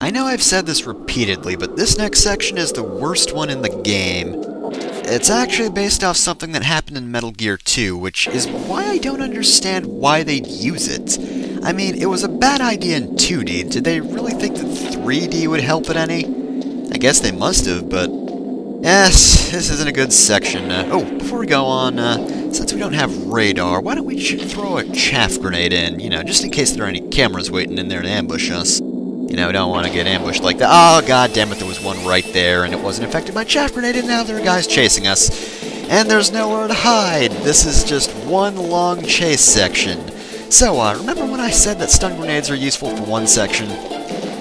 I know I've said this repeatedly, but this next section is the worst one in the game. It's actually based off something that happened in Metal Gear 2, which is why I don't understand why they'd use it. I mean, it was a bad idea in 2D. Did they really think that 3D would help it any? I guess they must have, but... yes, this isn't a good section. Before we go on, since we don't have radar, why don't we throw a chaff grenade in, you know, just in case there are any cameras waiting in there to ambush us. You know, we don't want to get ambushed like that. Oh, god damn it, there was one right there, and it wasn't affected by chaff grenade, and now there are guys chasing us. And there's nowhere to hide. This is just one long chase section. So, remember when I said that stun grenades are useful for one section?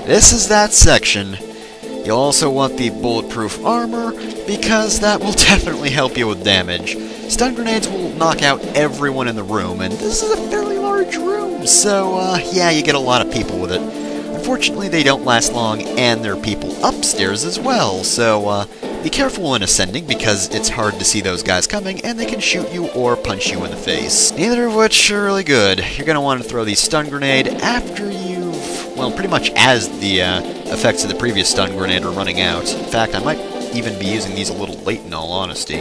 This is that section. You'll also want the bulletproof armor, because that will definitely help you with damage. Stun grenades will knock out everyone in the room, and this is a fairly large room, so, yeah, you get a lot of people with it. Unfortunately, they don't last long, and there are people upstairs as well, so, be careful when ascending, because it's hard to see those guys coming, and they can shoot you or punch you in the face. Neither of which are really good. You're going to want to throw the stun grenade after you've, well, pretty much as the effects of the previous stun grenade are running out. In fact, I might even be using these a little late in all honesty.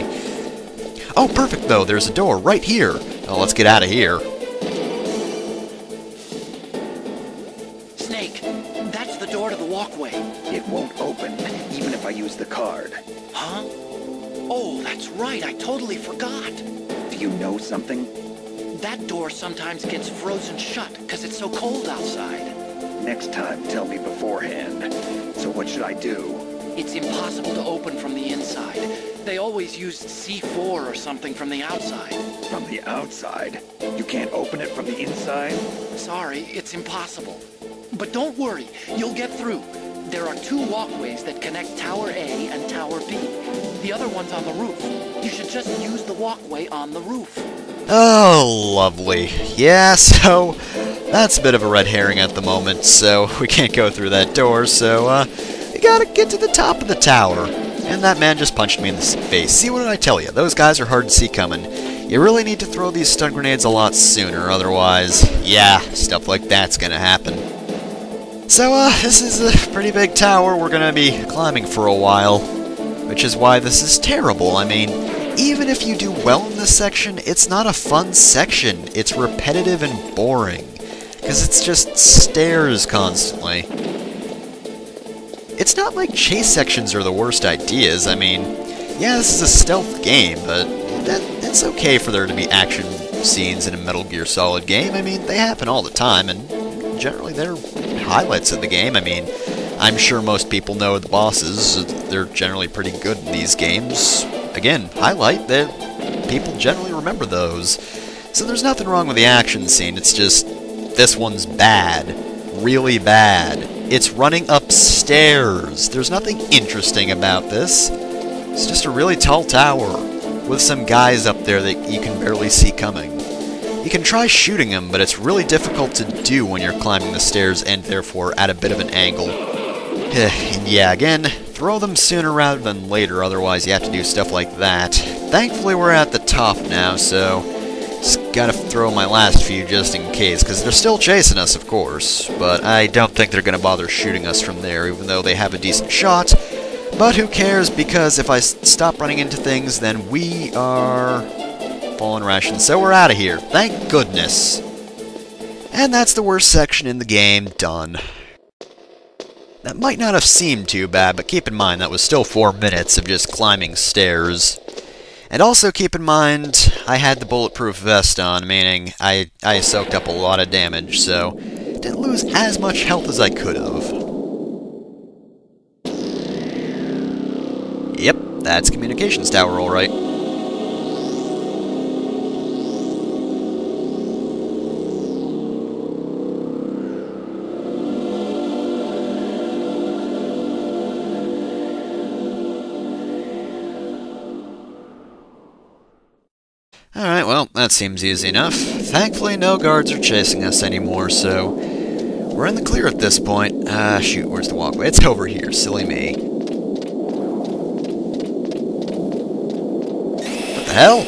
Oh, perfect, though. There's a door right here. Well, let's get out of here. Snake, that's the door to the walkway. It won't open, even if I use the card. Huh? Oh, that's right. I totally forgot. Do you know something? That door sometimes gets frozen shut because it's so cold outside. Next time, tell me beforehand. So what should I do? It's impossible to open from the inside. They always used C4 or something from the outside. From the outside? You can't open it from the inside? Sorry, it's impossible. But don't worry, you'll get through. There are 2 walkways that connect Tower A and Tower B. The other one's on the roof. You should just use the walkway on the roof. Oh, lovely. Yeah, so that's a bit of a red herring at the moment, so we can't go through that door, so, we gotta get to the top of the tower. And that man just punched me in the face. See, what did I tell you? Those guys are hard to see coming. You really need to throw these stun grenades a lot sooner, otherwise, yeah, stuff like that's gonna happen. So, this is a pretty big tower we're gonna be climbing for a while, which is why this is terrible. I mean, even if you do well in this section, it's not a fun section. It's repetitive and boring, because it's just stairs constantly. It's not like chase sections are the worst ideas. I mean, yeah, this is a stealth game, but it's okay for there to be action scenes in a Metal Gear Solid game. I mean, they happen all the time, and generally they're highlights of the game. I mean, I'm sure most people know the bosses. They're generally pretty good in these games. Again, highlight that people generally remember those. So there's nothing wrong with the action scene. It's just, this one's bad. Really bad. It's running upstairs. There's nothing interesting about this. It's just a really tall tower with some guys up there that you can barely see coming. You can try shooting them, but it's really difficult to do when you're climbing the stairs and therefore at a bit of an angle. And yeah, again, throw them sooner rather than later, otherwise you have to do stuff like that. Thankfully we're at the top now, so just gotta throw my last few just in case, because they're still chasing us, of course, but I don't think they're gonna bother shooting us from there, even though they have a decent shot. But who cares, because if I stop running into things, then we are fallen rations, so we're out of here. Thank goodness. And that's the worst section in the game done. That might not have seemed too bad, but keep in mind that was still 4 minutes of just climbing stairs. And also keep in mind, I had the bulletproof vest on, meaning I soaked up a lot of damage, so didn't lose as much health as I could have. Yep, that's communications tower, alright. Alright, well, that seems easy enough. Thankfully, no guards are chasing us anymore, so we're in the clear at this point. Shoot, where's the walkway? It's over here, silly me. What the hell?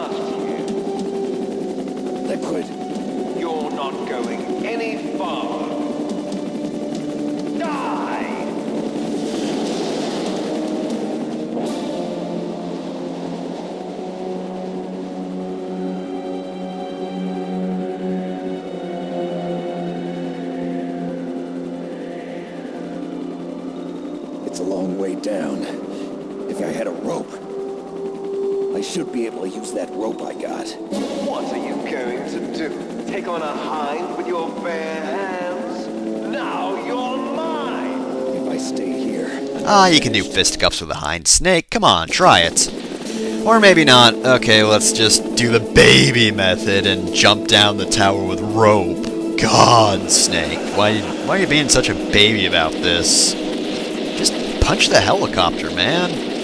ask you. Liquid. You're not going any farther. Die! It's a long way down. If I had a rope, I should be able to use that rope I got. What are you going to do? Take on a hind with your bare hands? Now you're mine! If I stay here... Ah, you can do fisticuffs with a hind snake. Come on, try it. Or maybe not. Okay, let's just do the baby method and jump down the tower with rope. God, Snake. Why are you being such a baby about this? Just punch the helicopter, man.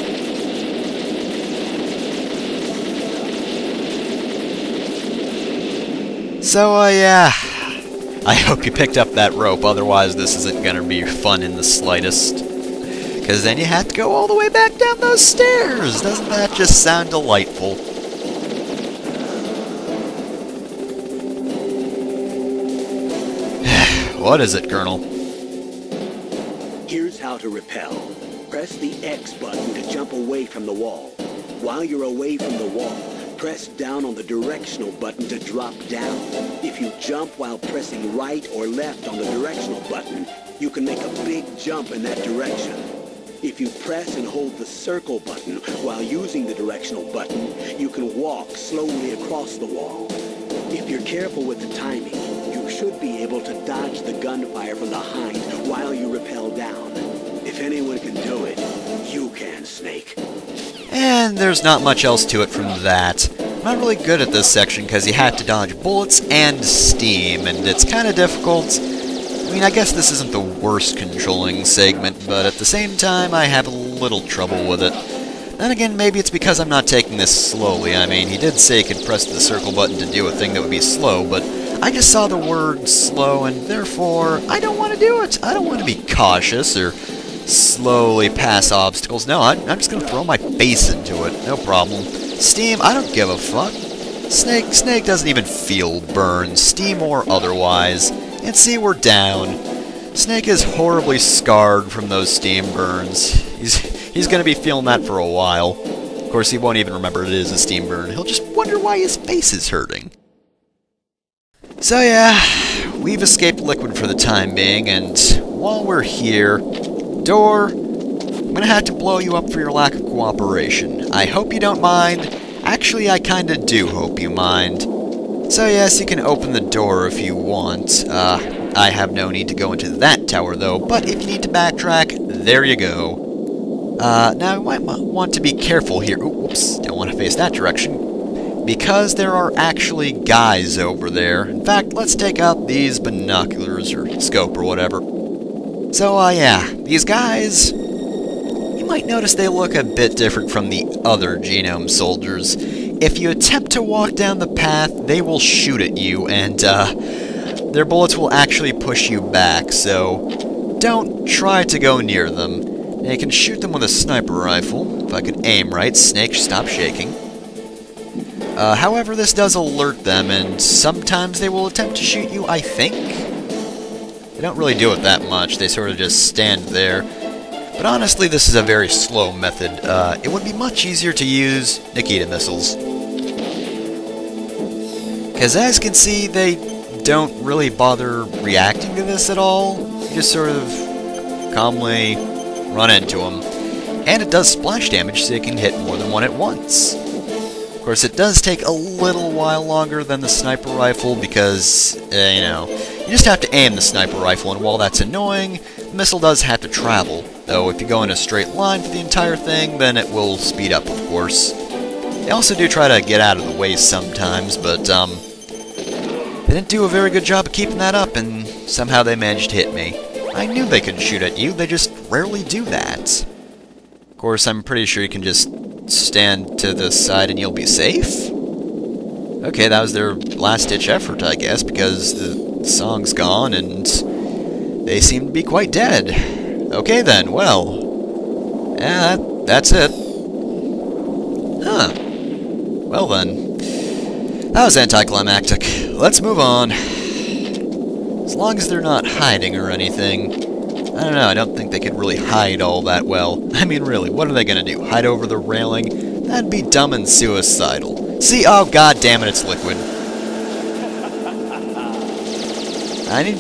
So, yeah. I hope you picked up that rope, otherwise this isn't gonna be fun in the slightest. Because then you have to go all the way back down those stairs! Doesn't that just sound delightful? What is it, Colonel? Here's how to rappel. Press the X button to jump away from the wall. While you're away from the wall, press down on the directional button to drop down. If you jump while pressing right or left on the directional button, you can make a big jump in that direction. If you press and hold the circle button while using the directional button, you can walk slowly across the wall. If you're careful with the timing, you should be able to dodge the gunfire from the Hind while you rappel down. If anyone can do it, you can, Snake. And there's not much else to it from that. I'm not really good at this section because you had to dodge bullets and steam, and it's kind of difficult. I mean, I guess this isn't the worst controlling segment, but at the same time, I have a little trouble with it. Then again, maybe it's because I'm not taking this slowly. I mean, he did say you could press the circle button to do a thing that would be slow, but I just saw the word slow, and therefore, I don't want to do it. I don't want to be cautious or slowly pass obstacles. No, I'm just going to throw my face into it. No problem. Steam, I don't give a fuck. Snake doesn't even feel burns, steam or otherwise. And see, we're down. Snake is horribly scarred from those steam burns. He's going to be feeling that for a while. Of course, he won't even remember it is a steam burn. He'll just wonder why his face is hurting. So yeah, we've escaped liquid for the time being, and while we're here, Door, I'm going to have to blow you up for your lack of cooperation. I hope you don't mind. Actually, I kinda do hope you mind. So yes, you can open the door if you want. I have no need to go into that tower though, but if you need to backtrack, there you go. Now you might want to be careful here. Oops, don't want to face that direction. Because there are actually guys over there. In fact, let's take out these binoculars or scope or whatever. So, yeah, these guys, you might notice they look a bit different from the other genome soldiers. If you attempt to walk down the path, they will shoot at you, and, their bullets will actually push you back, so don't try to go near them. Now, you can shoot them with a sniper rifle. If I could aim right, Snake, stop shaking. However, this does alert them, and sometimes they will attempt to shoot you, I think. They don't really do it that much, they sort of just stand there. But honestly, this is a very slow method. It would be much easier to use Nikita missiles. Because as you can see, they don't really bother reacting to this at all. You just sort of calmly run into them. And it does splash damage, so you can hit more than one at once. Of course, it does take a little while longer than the sniper rifle because, you know, you just have to aim the sniper rifle, and while that's annoying, the missile does have to travel. Though if you go in a straight line for the entire thing, then it will speed up, of course. They also do try to get out of the way sometimes, but, they didn't do a very good job of keeping that up, and somehow they managed to hit me. I knew they could shoot at you, they just rarely do that. Of course, I'm pretty sure you can just stand to the side and you'll be safe? Okay, that was their last-ditch effort, I guess, because the song's gone and they seem to be quite dead. Okay then, well, yeah, that's it. Huh. Well then, that was anticlimactic. Let's move on. As long as they're not hiding or anything. I don't know, I don't think they could really hide all that well. I mean, really, what are they gonna do? Hide over the railing? That'd be dumb and suicidal. See? Oh, god damn it, it's liquid.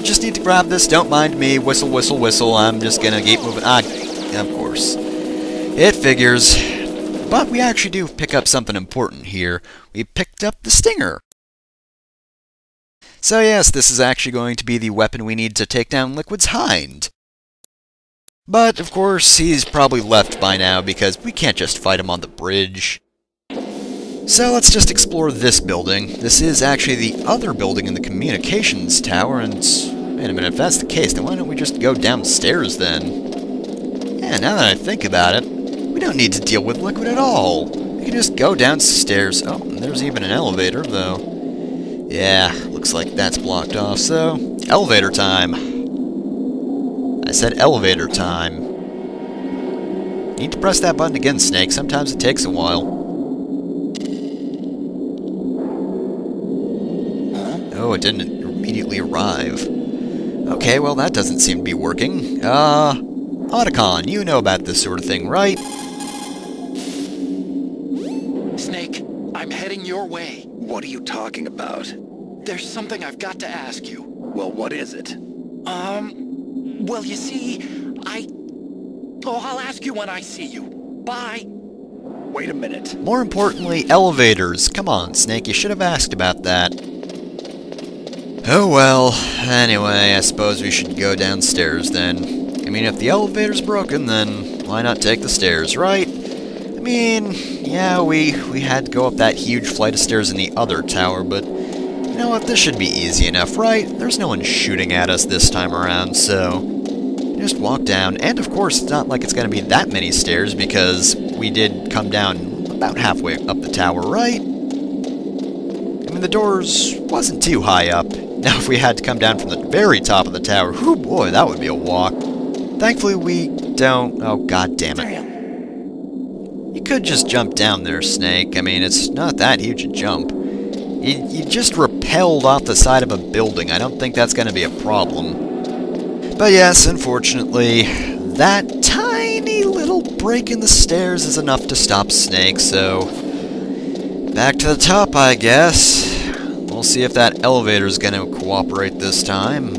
Just need to grab this, don't mind me. Whistle, whistle, whistle. I'm just gonna keep moving. Ah, of course. It figures. But we actually do pick up something important here. We picked up the stinger. So yes, this is actually going to be the weapon we need to take down Liquid's Hind. But, of course, he's probably left by now because we can't just fight him on the bridge. So let's just explore this building. This is actually the other building in the communications tower, and wait a minute, if that's the case, then why don't we just go downstairs then? Yeah, now that I think about it, we don't need to deal with Liquid at all. We can just go downstairs. Oh, and there's even an elevator, though. Yeah, looks like that's blocked off, so elevator time. I said elevator time. Need to press that button again, Snake. Sometimes it takes a while. Oh, it didn't immediately arrive. Okay, well that doesn't seem to be working. Otacon, you know about this sort of thing, right? Snake, I'm heading your way. What are you talking about? There's something I've got to ask you. Well, what is it? Well, you see, I'll ask you when I see you. Bye. Wait a minute. More importantly, elevators. Come on, Snake, you should have asked about that. Oh well, anyway, I suppose we should go downstairs then. I mean, if the elevator's broken, then why not take the stairs, right? I mean, yeah, we had to go up that huge flight of stairs in the other tower, but you know what, this should be easy enough, right? There's no one shooting at us this time around, so just walk down. And of course, it's not like it's going to be that many stairs, because we did come down about halfway up the tower, right? I mean, the doors wasn't too high up. Now, if we had to come down from the very top of the tower, whoo boy, that would be a walk. Thankfully, we don't... Oh, god damn it. You could just jump down there, Snake. I mean, it's not that huge a jump. You just rappelled off the side of a building. I don't think that's going to be a problem. But yes, unfortunately, that tiny little break in the stairs is enough to stop Snake, so... back to the top, I guess. We'll see if that elevator's going to cooperate this time.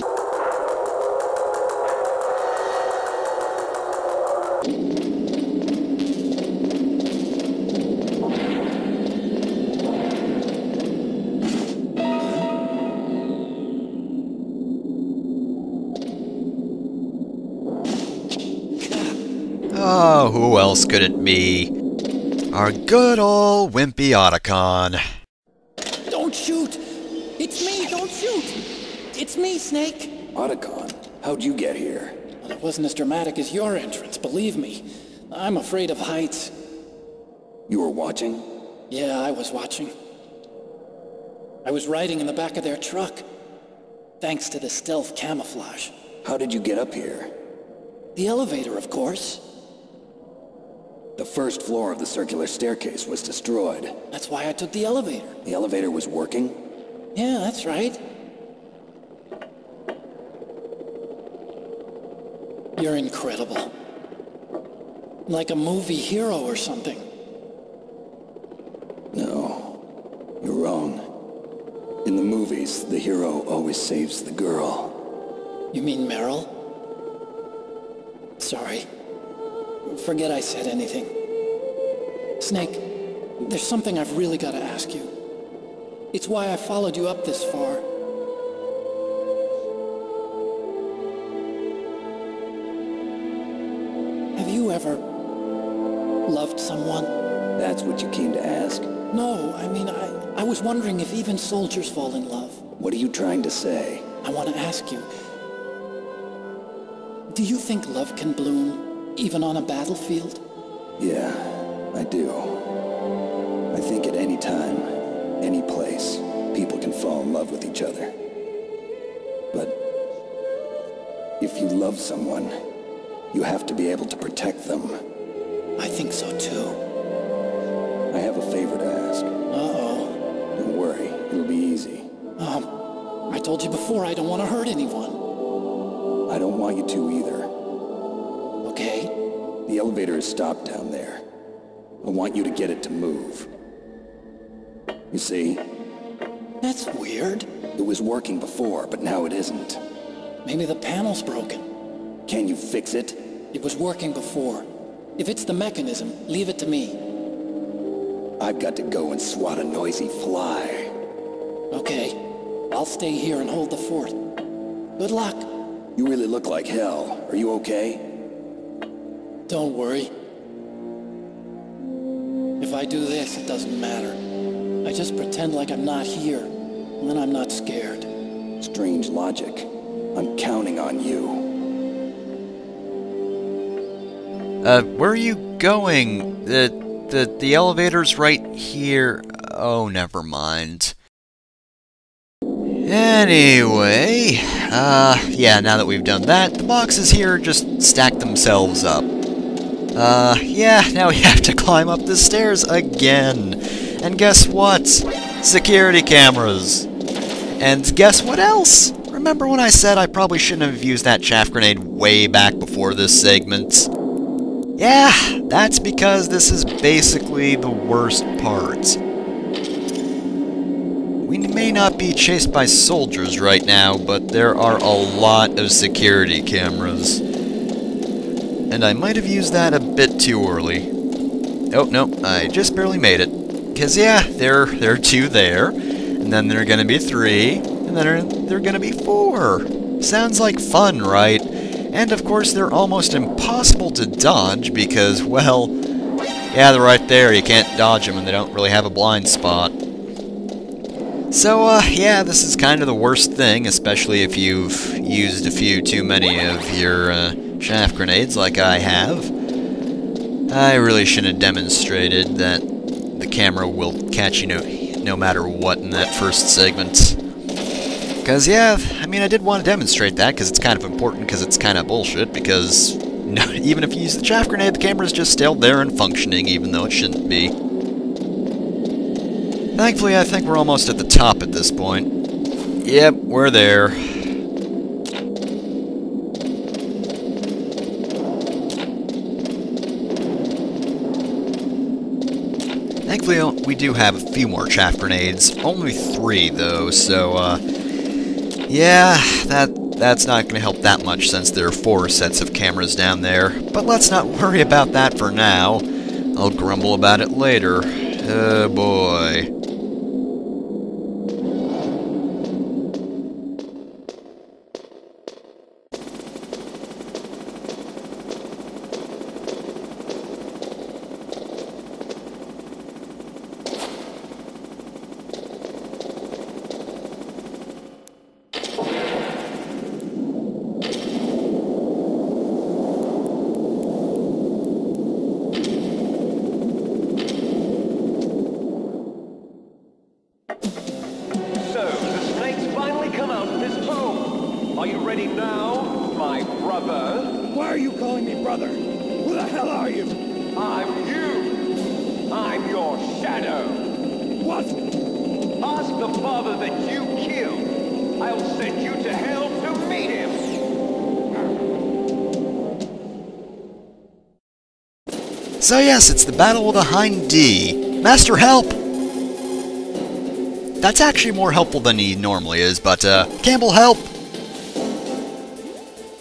Oh, who else could it be? Our good old wimpy Otacon. Don't shoot! It's me, don't shoot! It's me, Snake! Otacon, how'd you get here? Well, it wasn't as dramatic as your entrance, believe me. I'm afraid of heights. You were watching? Yeah, I was watching. I was riding in the back of their truck, thanks to the stealth camouflage. How did you get up here? The elevator, of course. The first floor of the circular staircase was destroyed. That's why I took the elevator. The elevator was working? Yeah, that's right. You're incredible. Like a movie hero or something. No, you're wrong. In the movies, the hero always saves the girl. You mean Meryl? Sorry. Forget I said anything. Snake, there's something I've really got to ask you. It's why I followed you up this far. Have you ever loved someone? That's what you came to ask? No, I mean, I was wondering if even soldiers fall in love. What are you trying to say? I want to ask you, do you think love can bloom even on a battlefield? Yeah, I do. I think at any time, any place, people can fall in love with each other. But if you love someone, you have to be able to protect them. I think so too. I have a favor to ask. Uh-oh. Don't worry, it'll be easy. I told you before I don't want to hurt anyone. I don't want you to either. Okay? The elevator is stopped down there. I want you to get it to move. You see, That's weird. it was working before, but now it isn't. Maybe the panel's broken. Can you fix it? It was working before. If it's the mechanism, leave it to me. I've got to go and swat a noisy fly. Okay. I'll stay here and hold the fort. Good luck. You really look like hell. Are you okay? Don't worry. If I do this, it doesn't matter. I just pretend like I'm not here, and then I'm not scared. Strange logic. I'm counting on you. Where are you going? The elevator's right here. Oh, never mind. Anyway, yeah, now that we've done that, the boxes here just stack themselves up. Yeah, now we have to climb up the stairs again. And guess what? Security cameras. And guess what else? Remember when I said I probably shouldn't have used that chaff grenade way back before this segment? Yeah, that's because this is basically the worst part. We may not be chased by soldiers right now, but there are a lot of security cameras. And I might have used that a bit too early. Oh, no, I just barely made it. Because, yeah, there are 2 there, and then there are going to be 3, and then there are going to be 4. Sounds like fun, right? And, of course, they're almost impossible to dodge because, well, yeah, they're right there. You can't dodge them, and they don't really have a blind spot. So, yeah, this is kind of the worst thing, especially if you've used a few too many of your, chaff grenades like I have. I really shouldn't have demonstrated that the camera will catch you no matter what in that first segment. Because, yeah, I mean, I did want to demonstrate that because it's kind of important because it's kind of bullshit because even if you use the chaff grenade, the camera's just still there and functioning even though it shouldn't be. Thankfully, I think we're almost at the top at this point. Yep, we're there. Thankfully, we do have a few more chaff grenades. Only 3, though, so, yeah, that's not going to help that much since there are 4 sets of cameras down there. But let's not worry about that for now. I'll grumble about it later. Oh, boy. Are you ready now, my brother? Why are you calling me brother? Who the hell are you? I'm you. I'm your shadow. What? Ask the father that you killed. I'll send you to hell to meet him. So yes, it's the battle with the Hind D. Master, help! That's actually more helpful than he normally is, but, Campbell, help!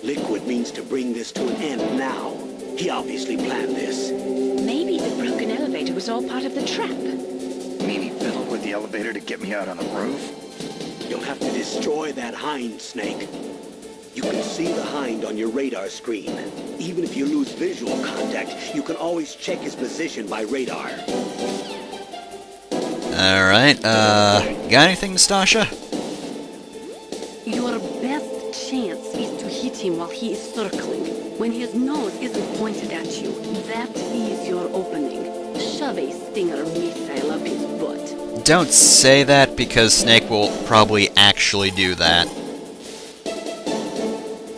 Liquid means to bring this to an end now. He obviously planned this. Maybe the broken elevator was all part of the trap. You mean he fiddled with the elevator to get me out on the roof? You'll have to destroy that Hind, Snake. You can see the Hind on your radar screen. Even if you lose visual contact, you can always check his position by radar. Alright, got anything, Nastasha? Your best chance is to hit him while he is circling. When his nose isn't pointed at you, that is your opening. Shove a Stinger missile up his butt. Don't say that, because Snake will probably actually do that.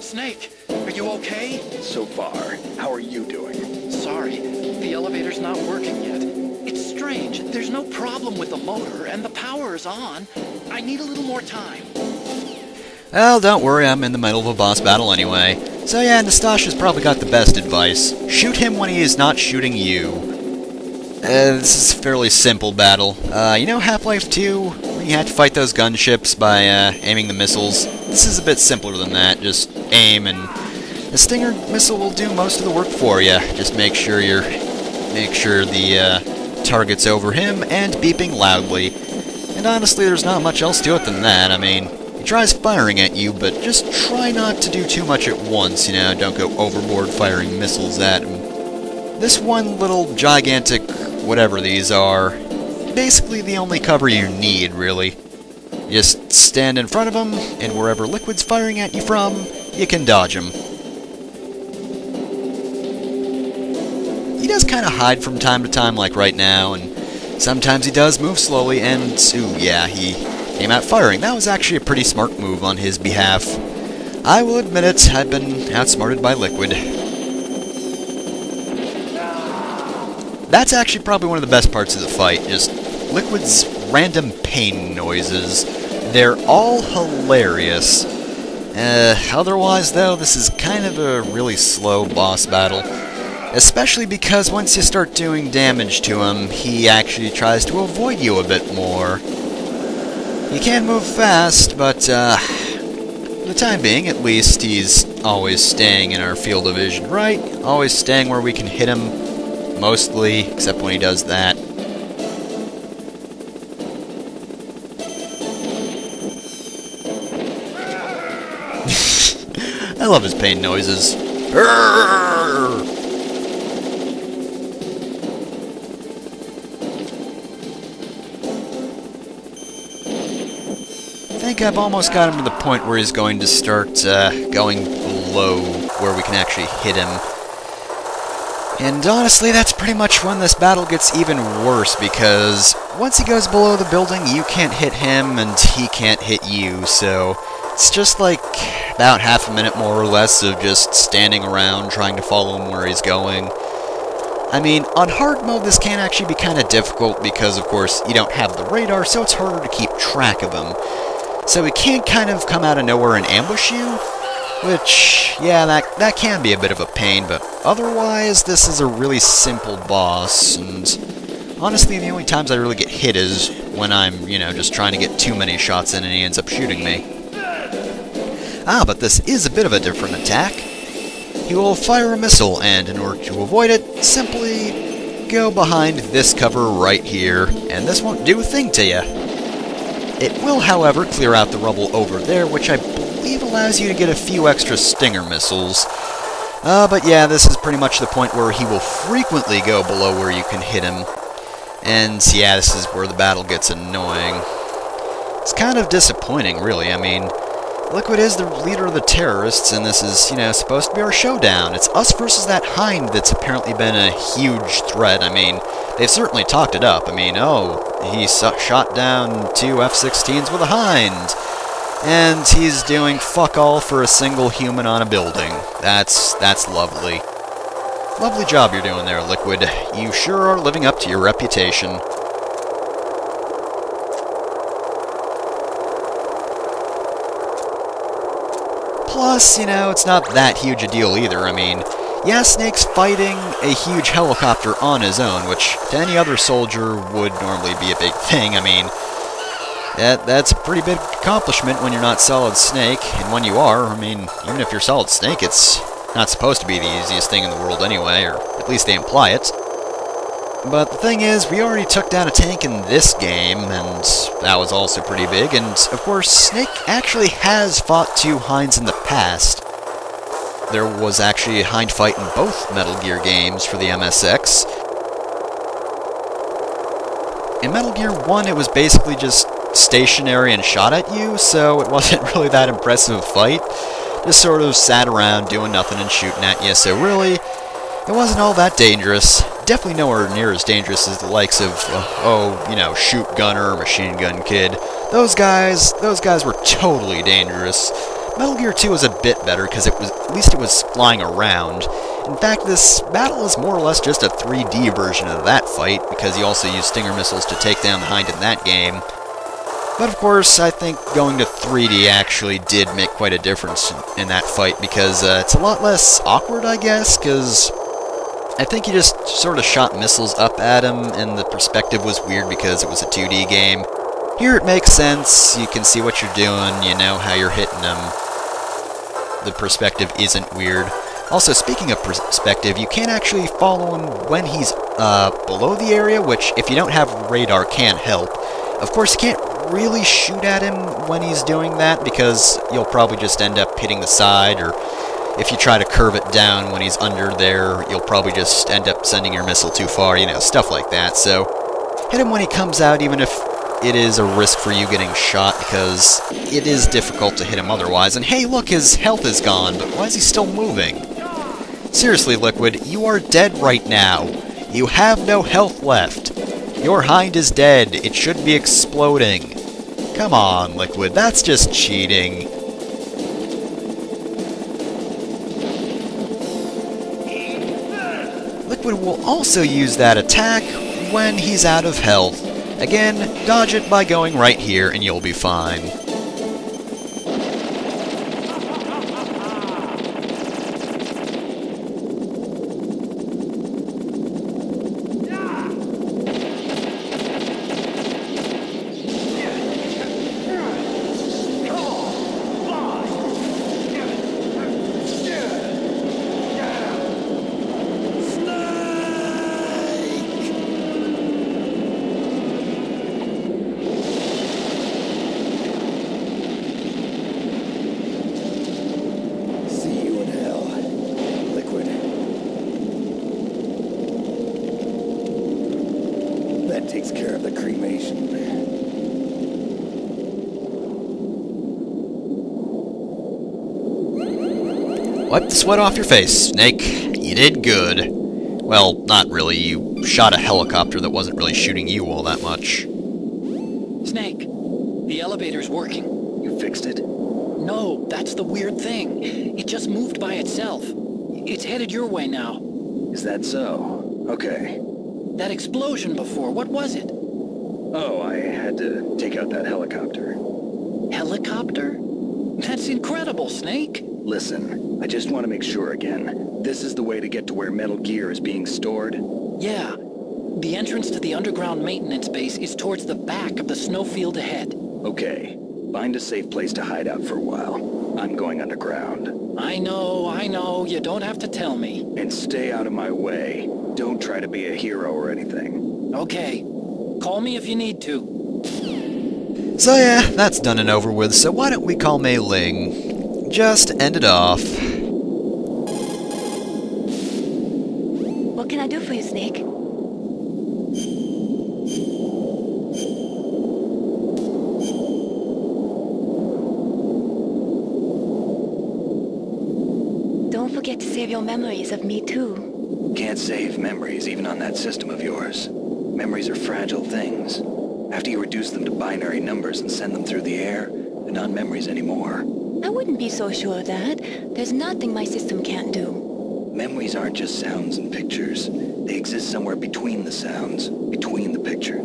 Snake, are you okay? So far. How are you doing? Sorry, the elevator's not working yet. It's strange, there's no problem with the motor, and the power is on. I need a little more time. Well, don't worry, I'm in the middle of a boss battle anyway. So yeah, Nastasha's probably got the best advice. Shoot him when he is not shooting you. This is a fairly simple battle. You know Half-Life 2, where you had to fight those gunships by aiming the missiles? This is a bit simpler than that. Just aim, and the Stinger missile will do most of the work for you. Just make sure the target's over him and beeping loudly. And honestly, there's not much else to it than that. I mean, he tries firing at you, but just try not to do too much at once, you know, don't go overboard firing missiles at him. This one little gigantic whatever these are, basically the only cover you need, really. Just stand in front of him, and wherever Liquid's firing at you from, you can dodge him. He does kind of hide from time to time, like right now, and sometimes he does move slowly, and, ooh, yeah, he came out firing. That was actually a pretty smart move on his behalf. I will admit it, I've been outsmarted by Liquid. That's actually probably one of the best parts of the fight, just Liquid's random pain noises. They're all hilarious. Otherwise, though, this is kind of a really slow boss battle. Especially because once you start doing damage to him, he actually tries to avoid you a bit more. He can move fast, but for the time being, at least, he's always staying in our field of vision, right? Always staying where we can hit him. Mostly, except when he does that. I love his pain noises. I think I've almost got him to the point where he's going to start going below where we can actually hit him. And honestly, that's pretty much when this battle gets even worse, because once he goes below the building, you can't hit him, and he can't hit you, so it's just like about half a minute more or less of just standing around trying to follow him where he's going. I mean, on hard mode, this can actually be kind of difficult because, of course, you don't have the radar, so it's harder to keep track of him. So he can't kind of come out of nowhere and ambush you. Which, yeah, that can be a bit of a pain, but otherwise, this is a really simple boss, and honestly, the only times I really get hit is when I'm, you know, just trying to get too many shots in and he ends up shooting me. Ah, but this is a bit of a different attack. He will fire a missile, and in order to avoid it, simply go behind this cover right here, and this won't do a thing to you. It will, however, clear out the rubble over there, which I believe allows you to get a few extra Stinger missiles. But yeah, this is pretty much the point where he will frequently go below where you can hit him. And yeah, this is where the battle gets annoying. It's kind of disappointing, really. I mean, Liquid is the leader of the terrorists, and this is, you know, supposed to be our showdown. It's us versus that Hind that's apparently been a huge threat. I mean, they've certainly talked it up. I mean, oh, he shot down 2 F-16s with a Hind. And he's doing fuck all for a single human on a building. That's lovely. Lovely job you're doing there, Liquid. You sure are living up to your reputation. Plus, you know, it's not that huge a deal either. I mean, yeah, Snake's fighting a huge helicopter on his own, which to any other soldier would normally be a big thing. I mean, that's a pretty big accomplishment when you're not Solid Snake, and when you are, I mean, even if you're Solid Snake, it's not supposed to be the easiest thing in the world anyway, or at least they imply it. But the thing is, we already took down a tank in this game, and that was also pretty big, and of course, Snake actually has fought 2 Hinds in the past. There was actually a Hind fight in both Metal Gear games for the MSX. In Metal Gear 1, it was basically just stationary and shot at you, so it wasn't really that impressive a fight. Just sort of sat around doing nothing and shooting at you, so really, it wasn't all that dangerous. Definitely nowhere near as dangerous as the likes of, you know, Shoot Gunner or Machine Gun Kid. Those guys were totally dangerous. Metal Gear 2 was a bit better because at least it was flying around, In fact, this battle is more or less just a 3D version of that fight, because you also use Stinger missiles to take down the Hind in that game. But of course, I think going to 3D actually did make quite a difference in that fight, because it's a lot less awkward, I guess, because I think you just sort of shot missiles up at him, and the perspective was weird because it was a 2D game. Here it makes sense, you can see what you're doing, you know how you're hitting him. The perspective isn't weird. Also, speaking of perspective, you can't actually follow him when he's below the area, which, if you don't have radar, can't help. Of course, you can't really shoot at him when he's doing that, because you'll probably just end up hitting the side, or if you try to curve it down when he's under there, you'll probably just end up sending your missile too far, you know, stuff like that. So, hit him when he comes out, even if it is a risk for you getting shot, because it is difficult to hit him otherwise. And hey, look, his health is gone, but why is he still moving? Seriously, Liquid, you are dead right now. You have no health left. Your Hind is dead. It should be exploding. Come on, Liquid, that's just cheating. Liquid will also use that attack when he's out of health. Again, dodge it by going right here and you'll be fine. That takes care of the cremation. Wipe the sweat off your face, Snake. You did good. Well, not really. You shot a helicopter that wasn't really shooting you all that much. Snake, the elevator's working. You fixed it? No, that's the weird thing. It just moved by itself. It's headed your way now. Is that so? Okay. That explosion before, what was it? Oh, I had to take out that helicopter. Helicopter? That's incredible, Snake. Listen, I just want to make sure again. This is the way to get to where Metal Gear is being stored? Yeah. The entrance to the underground maintenance base is towards the back of the snowfield ahead. Okay. Find a safe place to hide out for a while. I'm going underground. I know. You don't have to tell me. And stay out of my way. Don't try to be a hero or anything. Okay. Call me if you need to. So yeah, that's done and over with, so why don't we call Mei Ling? Just end it off. What can I do for you, Snake? Don't forget to save your memories of me, too. Can't save memories even on that system of yours. Memories are fragile things. After you reduce them to binary numbers and send them through the air, they're not memories anymore. I wouldn't be so sure of that. There's nothing my system can't do. Memories aren't just sounds and pictures. They exist somewhere between the sounds, between the picture.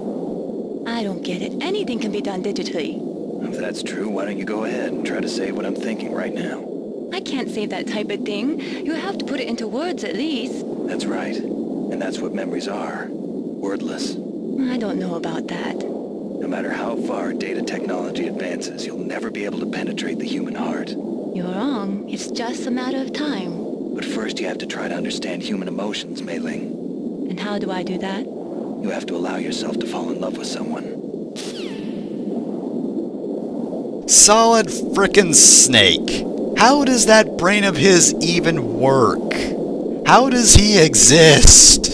I don't get it. Anything can be done digitally. If that's true, why don't you go ahead and try to say what I'm thinking right now? I can't say that type of thing. You have to put it into words at least. That's right. And that's what memories are. Wordless. I don't know about that. No matter how far data technology advances, you'll never be able to penetrate the human heart. You're wrong. It's just a matter of time. But first you have to try to understand human emotions, Mei Ling. And how do I do that? You have to allow yourself to fall in love with someone. Solid frickin' Snake. How does that brain of his even work? How does he exist?